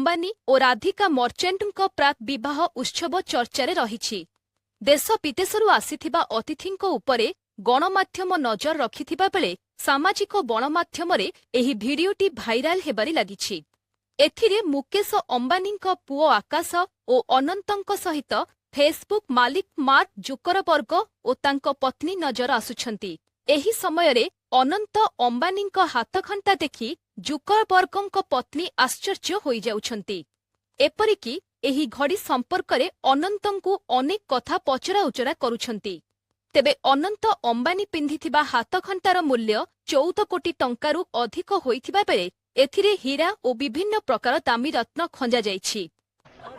ଅମ୍ବାନୀ ଓ ରାଧିକା ମର୍ଚ୍ଚାଣ୍ଟଙ୍କ ପ୍ରାକ୍ ବିବାହ ଉତ୍ସବ ଚର୍ଚ୍ଚାରେ ରହିଛି। ଦେଶ ବିଦେଶରୁ ଆସିଥିବା ଅତିଥିଙ୍କ ଉପରେ ଗଣମାଧ୍ୟମ ନଜର ରଖିଥିବା ବେଳେ ସାମାଜିକ ଗଣମାଧ୍ୟମରେ ଏହି ଭିଡିଓଟି ଭାଇରାଲ ହେବାରେ ଲାଗିଛି। ଏଥିରେ ମୁକେଶ ଅମ୍ବାନୀଙ୍କ ପୁଅ ଆକାଶ ଓ ଅନନ୍ତଙ୍କ ସହିତ ଫେସବୁକ୍ ମାଲିକ ମାର୍କ ଜୁକରବର୍ଗ ଓ ତାଙ୍କ ପତ୍ନୀ ନଜର ଆସୁଛନ୍ତି। ଏହି ସମୟରେ ଅନନ୍ତ ଅମ୍ବାନୀଙ୍କ ହାତଘଣ୍ଟା ଦେଖି ଜୁକରବର୍ଗଙ୍କ ପତ୍ନୀ ଆଶ୍ଚର୍ଯ୍ୟ ହୋଇଯାଉଛନ୍ତି। ଏପରିକି ଏହି ଘଡ଼ି ସମ୍ପର୍କରେ ଅନନ୍ତଙ୍କୁ ଅନେକ କଥା ପଚରାଉଚରା କରୁଛନ୍ତି। ତେବେ ଅନନ୍ତ ଅମ୍ବାନୀ ପିନ୍ଧିଥିବା ହାତଘଣ୍ଟାର ମୂଲ୍ୟ 14 କୋଟି ଟଙ୍କାରୁ ଅଧିକ ହୋଇଥିବା ବେଳେ ଏଥିରେ ହୀରା ଓ ବିଭିନ୍ନ ପ୍ରକାର ଦାମୀ ରତ୍ନ ଖଞ୍ଜାଯାଇଛି।